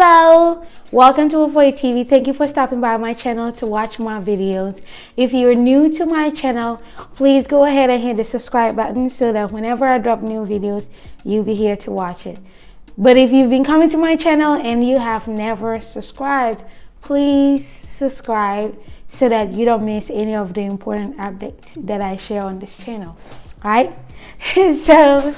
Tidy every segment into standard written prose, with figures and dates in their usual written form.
Hello, welcome to Wofoy TV. Thank you for stopping by my channel to watch my videos. If you're new to my channel, please go ahead and hit the subscribe button so that whenever I drop new videos, you'll be here to watch it. But if you've been coming to my channel and you have never subscribed, please subscribe so that you don't miss any of the important updates that I share on this channel. Alright? So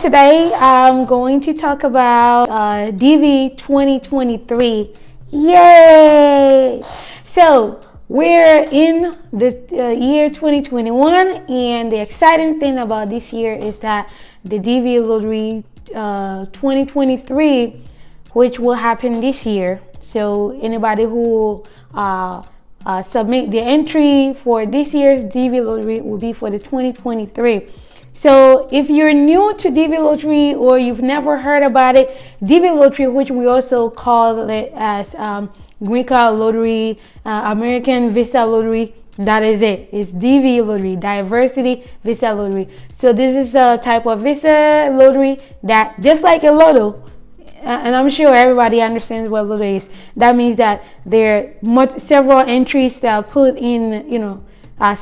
today I'm going to talk about DV2023. Yay! So we're in the year 2021, and the exciting thing about this year is that the DV Lottery 2023, which will happen this year. So anybody who submit the entry for this year's DV Lottery will be for the 2023. So if you're new to DV Lottery or you've never heard about it, DV Lottery, which we also call it as Green Card Lottery, American Visa Lottery, that is it. It's DV Lottery, Diversity Visa Lottery. So this is a type of visa lottery that, just like a lotto, and I'm sure everybody understands what lotto is. That means that there are several entries that are put in,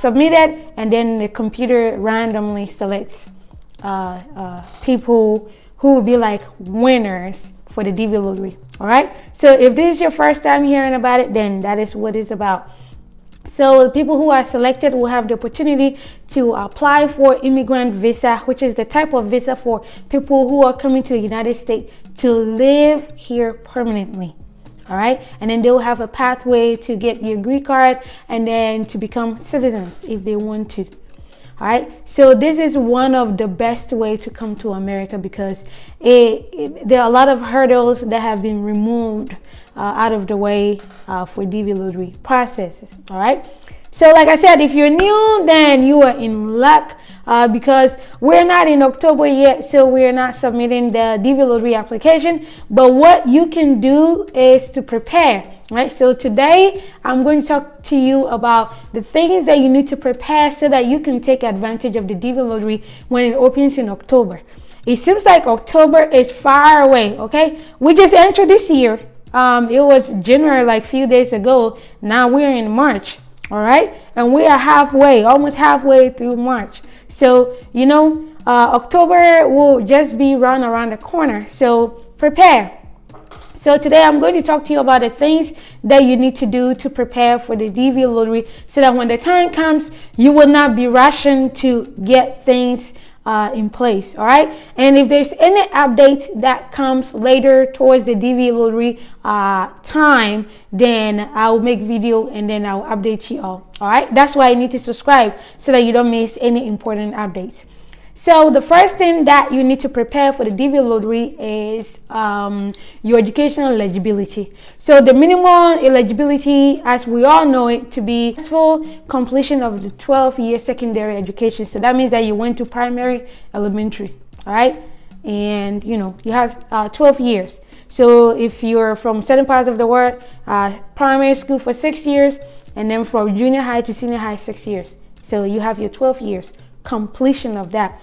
submitted, and then the computer randomly selects people who will be like winners for the DV Lottery. All right. So if this is your first time hearing about it, then that is what it's about. So the people who are selected will have the opportunity to apply for immigrant visa, which is the type of visa for people who are coming to the United States to live here permanently. All right. And then they'll have a pathway to get your green card and then to become citizens if they want to. All right. So this is one of the best way to come to America because there are a lot of hurdles that have been removed out of the way for DV Lottery processes. All right. So like I said, if you're new, then you are in luck because we're not in October yet, so we're not submitting the DV Lottery application. But what you can do is to prepare. Right. So today I'm going to talk to you about the things that you need to prepare so that you can take advantage of the DV Lottery when it opens in October. It seems like October is far away. Okay. We just entered this year. It was January like a few days ago. Now we're in March. All right. And we are almost halfway through March. So, October will just be around the corner. So prepare. So today I'm going to talk to you about the things that you need to do to prepare for the DV Lottery so that when the time comes, you will not be rushing to get things in place. All right. And if there's any update that comes later towards the DV Lottery time, then I'll make video and then I'll update you all. All right. That's why you need to subscribe so that you don't miss any important updates. So the first thing that you need to prepare for the DV Lottery is your educational eligibility. So the minimum eligibility, as we all know it, to be full completion of the 12-year secondary education. So that means that you went to primary, elementary, all right? And, you have 12 years. So if you're from certain parts of the world, primary school for 6 years, and then from junior high to senior high, 6 years. So you have your 12 years completion of that.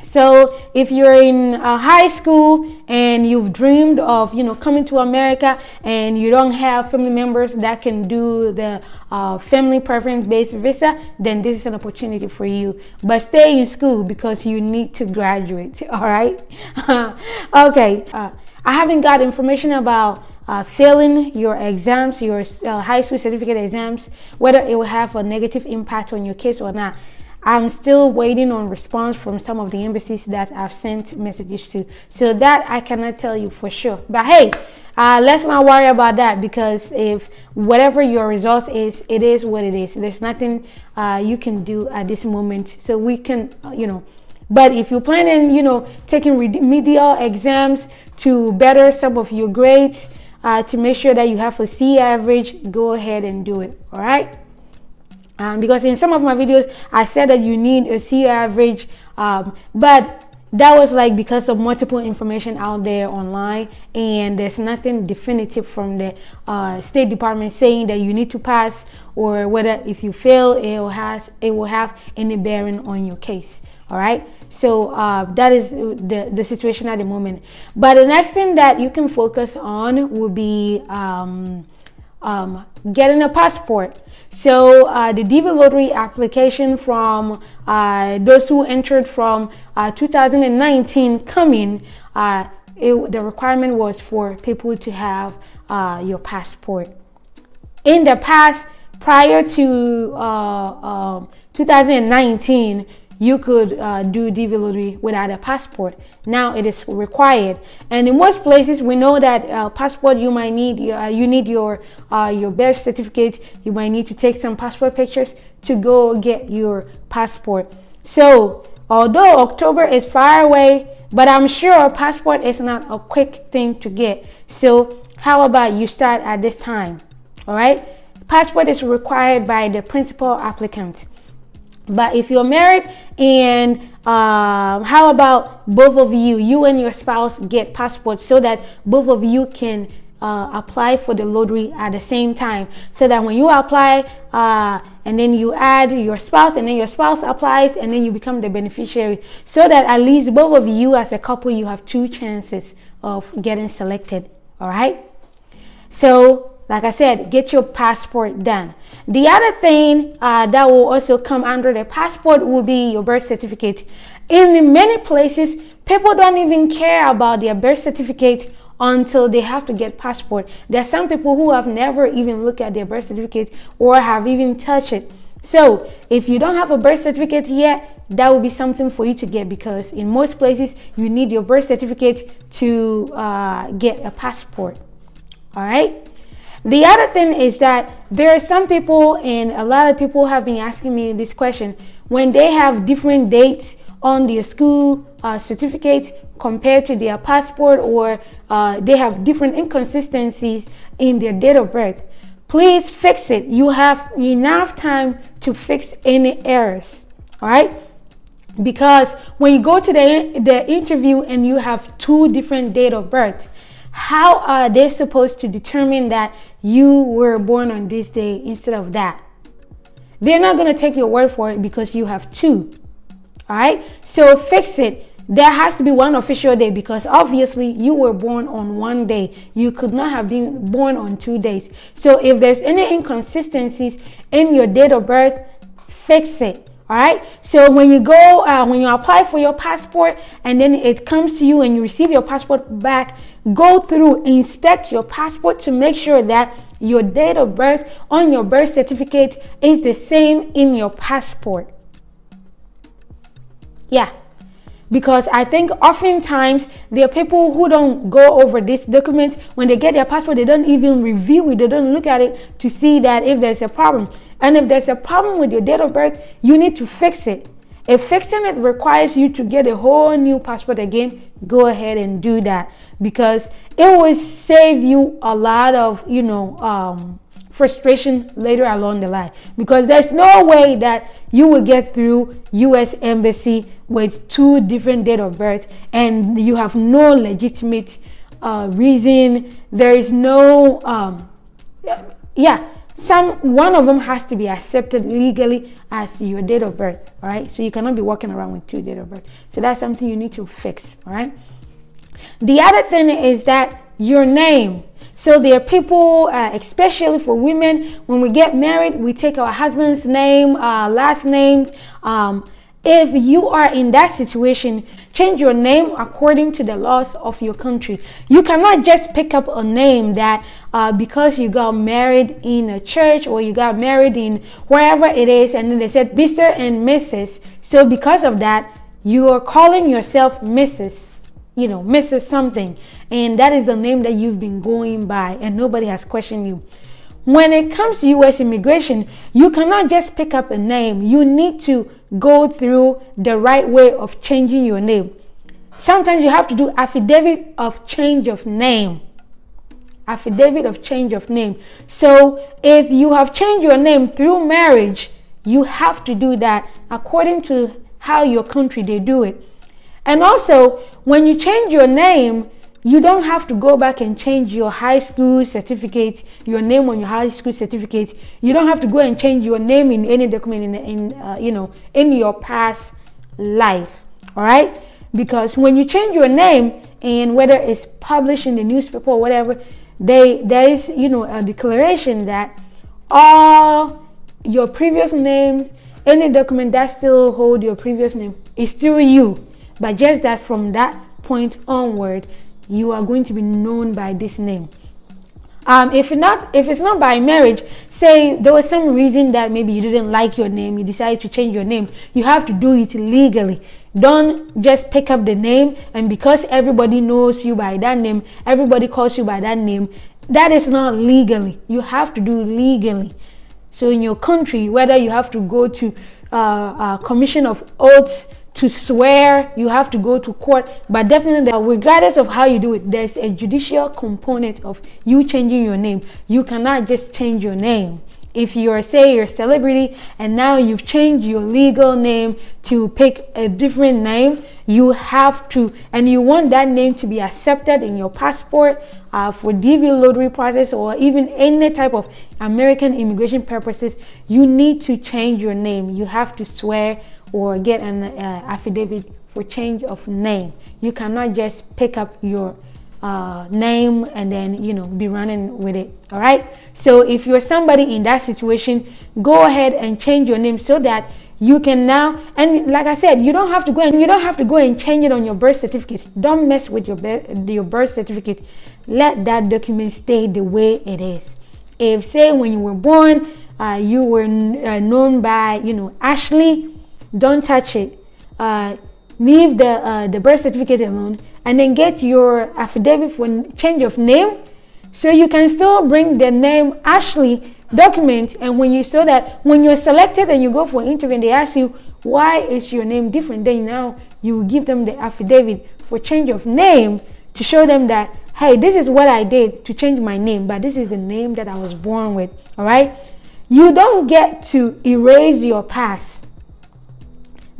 So if you're in high school and you've dreamed of coming to America and you don't have family members that can do the family preference based visa, then this is an opportunity for you. But stay in school because you need to graduate. All right. Okay. I haven't got information about failing your exams, your high school certificate exams, whether it will have a negative impact on your case or not. I'm still waiting on response from some of the embassies that I've sent messages to. So that I cannot tell you for sure. But hey, let's not worry about that because if whatever your results is, it is what it is. There's nothing you can do at this moment. So we can, but if you're planning, taking remedial exams to better some of your grades, to make sure that you have a C average, go ahead and do it. All right. Because in some of my videos, I said that you need a C average, but that was like because of multiple information out there online, and there's nothing definitive from the State Department saying that you need to pass or whether if you fail, it will have any bearing on your case. All right. So that is the situation at the moment. But the next thing that you can focus on will be getting a passport. So the DV lottery application from those who entered from 2019 coming, the requirement was for people to have your passport. In the past, prior to 2019, you could do DV lottery without a passport. Now it is required, and in most places we know that passport you might need. You need your birth certificate. You might need to take some passport pictures to go get your passport. So although October is far away, but I'm sure passport is not a quick thing to get. So how about you start at this time? All right, passport is required by the principal applicant. But if you're married, and how about both of you and your spouse get passports, so that both of you can apply for the lottery at the same time, so that when you apply and then you add your spouse, and then your spouse applies, and then you become the beneficiary, so that at least both of you as a couple, you have 2 chances of getting selected. All right. So like I said, get your passport done. The other thing that will also come under the passport will be your birth certificate. In many places, people don't even care about their birth certificate until they have to get passport. There are some people who have never even looked at their birth certificate or have even touched it. So if you don't have a birth certificate yet, that will be something for you to get, because in most places you need your birth certificate to get a passport. All right. The other thing is that there are some people, and a lot of people have been asking me this question, when they have different dates on their school certificates compared to their passport, or they have different inconsistencies in their date of birth. Please fix it. You have enough time to fix any errors. All right. Because when you go to the interview and you have 2 different dates of birth, how are they supposed to determine that you were born on this day instead of that? They're not going to take your word for it because you have 2. All right. So fix it. There has to be one official day, because obviously you were born on one day. You could not have been born on 2 days. So if there's any inconsistencies in your date of birth, fix it. All right. So when you go, when you apply for your passport and then it comes to you and you receive your passport back, go through, inspect your passport to make sure that your date of birth on your birth certificate is the same in your passport. Yeah. Because I think oftentimes there are people who don't go over these documents. When they get their passport, they don't even review it. They don't look at it to see that if there's a problem. And if there's a problem with your date of birth, you need to fix it. If fixing it requires you to get a whole new passport again, go ahead and do that, because it will save you a lot of, frustration later along the line, because there's no way that you will get through U.S. Embassy with 2 different date of birth and you have no legitimate reason. There is no one of them has to be accepted legally as your date of birth. All right. So you cannot be walking around with 2 date of birth. So that's something you need to fix. All right. The other thing is that your name. So there are people, especially for women, when we get married, we take our husband's name, last names. If you are in that situation, change your name according to the laws of your country. You cannot just pick up a name that because you got married in a church or you got married in wherever it is, and then they said Mr. and Mrs. So because of that, you are calling yourself Mrs. Mrs. something, and that is the name that you've been going by and nobody has questioned you. When it comes to U.S. immigration, you cannot just pick up a name. You need to go through the right way of changing your name. Sometimes you have to do affidavit of change of name. Affidavit of change of name. So if you have changed your name through marriage, you have to do that according to how your country they do it. And also, when you change your name, you don't have to go back and change your high school certificate, your name on your high school certificate. You don't have to go and change your name in any document in your past life. All right, because when you change your name, and whether it's published in the newspaper or whatever, there is a declaration that all your previous names, any document that still hold your previous name, is still you, but just that from that point onward, you are going to be known by this name. If it's not by marriage, say there was some reason that maybe you didn't like your name, you decided to change your name, you have to do it legally. Don't just pick up the name, and because everybody knows you by that name, everybody calls you by that name. That is not legally. You have to do legally. So in your country, whether you have to go to a commission of oaths to swear, you have to go to court, but definitely regardless of how you do it, there's a judicial component of you changing your name. You cannot just change your name. If you're a celebrity and now you've changed your legal name to pick a different name, you have to, and you want that name to be accepted in your passport for DV lottery process, or even any type of American immigration purposes, you need to change your name. You have to swear or get an affidavit for change of name. You cannot just pick up your name and then be running with it. All right, so if you're somebody in that situation, go ahead and change your name so that you can now, and like I said, you don't have to go and change it on your birth certificate. Don't mess with your birth certificate. Let that document stay the way it is. If, say, when you were born, you were known by Ashley, don't touch it. Leave the birth certificate alone, and then get your affidavit for change of name, so you can still bring the name Ashley document. And when you're selected and you go for interview and they ask you why is your name different, then now you give them the affidavit for change of name to show them that, hey, this is what I did to change my name, but this is the name that I was born with. All right, you don't get to erase your past.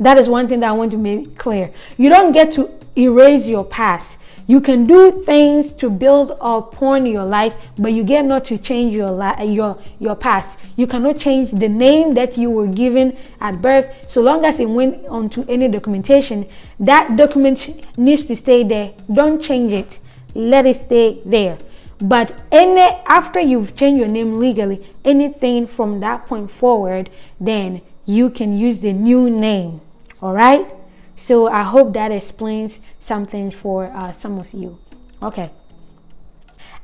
That is one thing that I want to make clear. You don't get to erase your past. You can do things to build upon your life, but you get not to change your past. You cannot change the name that you were given at birth. So long as it went onto any documentation, that document needs to stay there. Don't change it. Let it stay there. But after you've changed your name legally, anything from that point forward, then you can use the new name. All right, so I hope that explains something for some of you. Okay,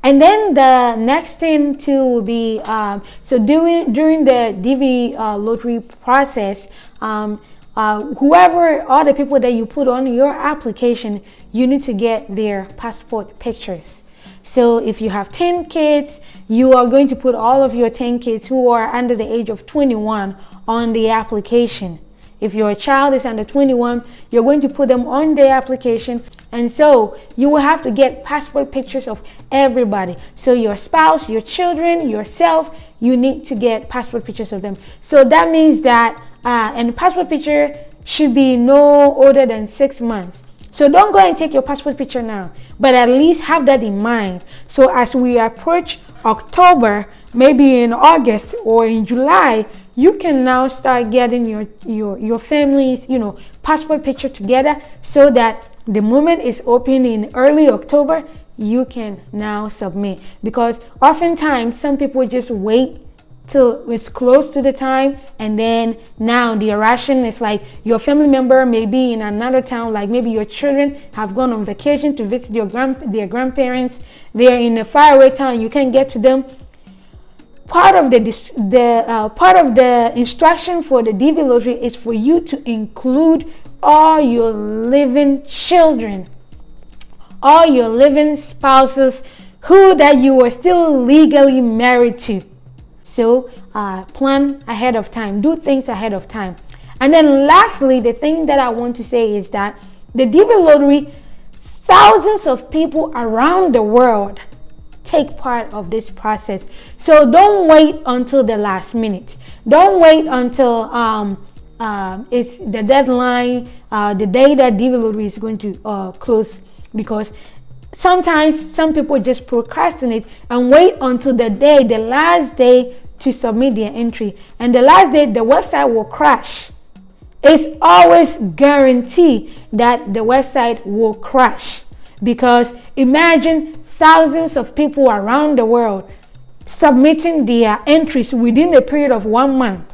and then the next thing too will be so during the DV lottery process, all the people that you put on your application, you need to get their passport pictures. So if you have 10 kids, you are going to put all of your 10 kids who are under the age of 21 on the application. If your child is under 21, you're going to put them on the application. And so you will have to get passport pictures of everybody. So your spouse, your children, yourself, you need to get passport pictures of them. So that means that, and the passport picture should be no older than 6 months. So don't go and take your passport picture now, but at least have that in mind. So as we approach October, maybe in August or in July, you can now start getting your family's passport picture together, so that the moment it's open in early October, you can now submit. Because oftentimes some people just wait till it's close to the time, and then now the ration is like your family member may be in another town, like maybe your children have gone on vacation to visit their grandparents. They are in a faraway town, you can't get to them. Part of the instruction for the DV lottery is for you to include all your living children, all your living spouses, who that you are still legally married to. So plan ahead of time, do things ahead of time. And then lastly, the thing that I want to say is that the DV lottery, thousands of people around the world take part of this process. So don't wait until the last minute. Don't wait until it's the deadline, the day that DV lottery is going to close, because sometimes some people just procrastinate and wait until the last day to submit their entry, and the last day the website will crash it's always guaranteed that the website will crash, because imagine thousands of people around the world submitting their entries within a period of 1 month.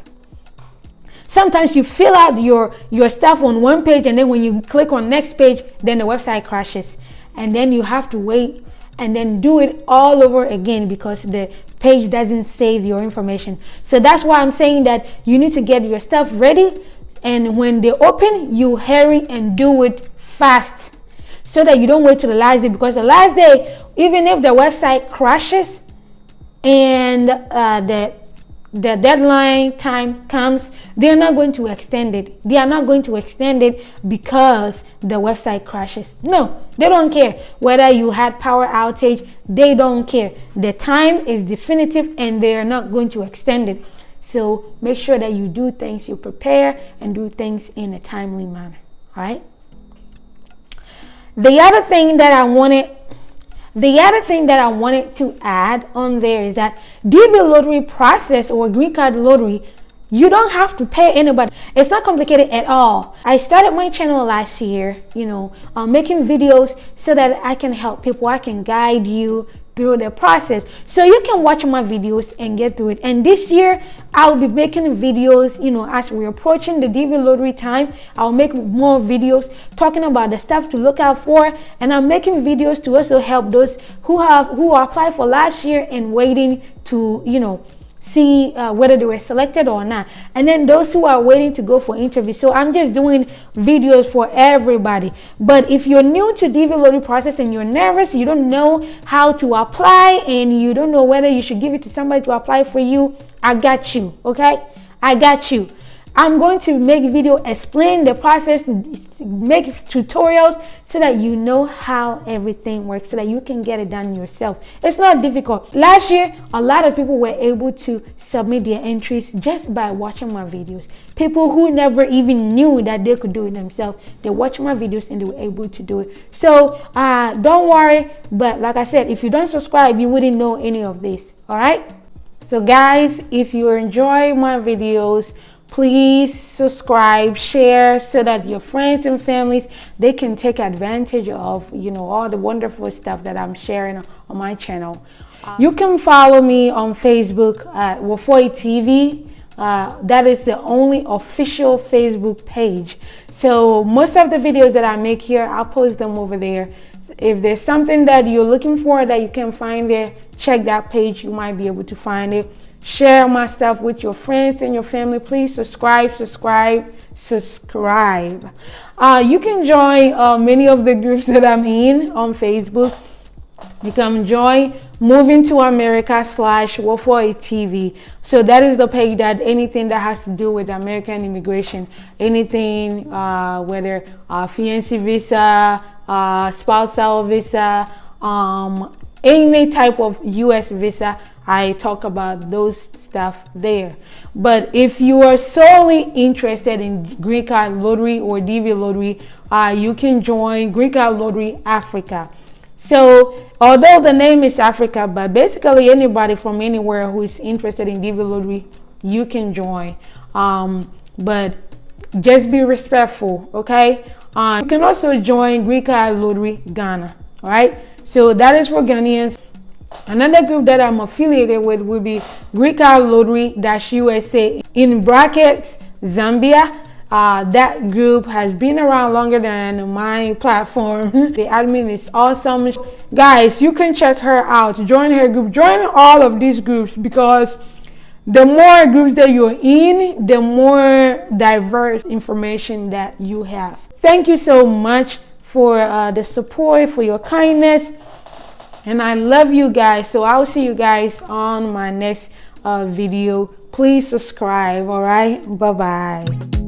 Sometimes you fill out your stuff on one page, and then when you click on next page, then the website crashes, and then you have to wait and then do it all over again because the page doesn't save your information. So that's why I'm saying that you need to get your stuff ready, and when they open, you hurry and do it fast so that you don't wait till the last day, because the last day, even if the website crashes and the deadline time comes, they're not going to extend it. They are not going to extend it because the website crashes. No, they don't care whether you had power outage. They don't care. The time is definitive and they are not going to extend it. So make sure that you do things, you prepare and do things in a timely manner. All right. The other thing that I wanted to add on there is that DV lottery process or green card lottery, you don't have to pay anybody. It's not complicated at all. I started my channel last year, making videos so that I can help people. I can guide you through the process, so you can watch my videos and get through it. And this year I'll be making videos, as we're approaching the DV lottery time. I'll make more videos talking about the stuff to look out for, and I'm making videos to also help those who applied for last year and waiting to see whether they were selected or not, and then those who are waiting to go for interviews. So I'm just doing videos for everybody. But if you're new to DV lottery process and you're nervous, you don't know how to apply, and you don't know whether you should give it to somebody to apply for you, I got you. Okay, I got you. I'm going to make video explain the process, make tutorials so that you know how everything works, so that you can get it done yourself. It's not difficult. Last year, a lot of people were able to submit their entries just by watching my videos. People who never even knew that they could do it themselves, they watched my videos and they were able to do it. So don't worry, but like I said, if you don't subscribe, you wouldn't know any of this. All right. So guys, if you enjoy my videos, please subscribe, share, so that your friends and families, they can take advantage of all the wonderful stuff that I'm sharing on my channel. You can follow me on Facebook at Wofoy TV. That is the only official Facebook page. So most of the videos that I make here, I'll post them over there. If there's something that you're looking for that you can find there, check that page. You might be able to find it. Share my stuff with your friends and your family. Please subscribe. You can join many of the groups that I'm in on Facebook. You can join Moving to America /Wofoy TV. So that is the page that anything that has to do with American immigration, anything, whether fiancé visa, spousal visa, any type of U.S. visa, I talk about those stuff there. But if you are solely interested in green card lottery or DV lottery, you can join Green Card Lottery Africa. So although the name is Africa, but basically anybody from anywhere who is interested in DV lottery, you can join. But just be respectful, okay? You can also join Green Card Lottery Ghana. All right, so that is for Ghanaians. Another group that I'm affiliated with will be Green Card Lottery-USA, in brackets Zambia. That group has been around longer than my platform. The admin is awesome. Guys, you can check her out. Join her group. Join all of these groups, because the more groups that you're in, the more diverse information that you have. Thank you so much for the support, for your kindness. And I love you guys. So I'll see you guys on my next video. Please subscribe. All right. Bye-bye.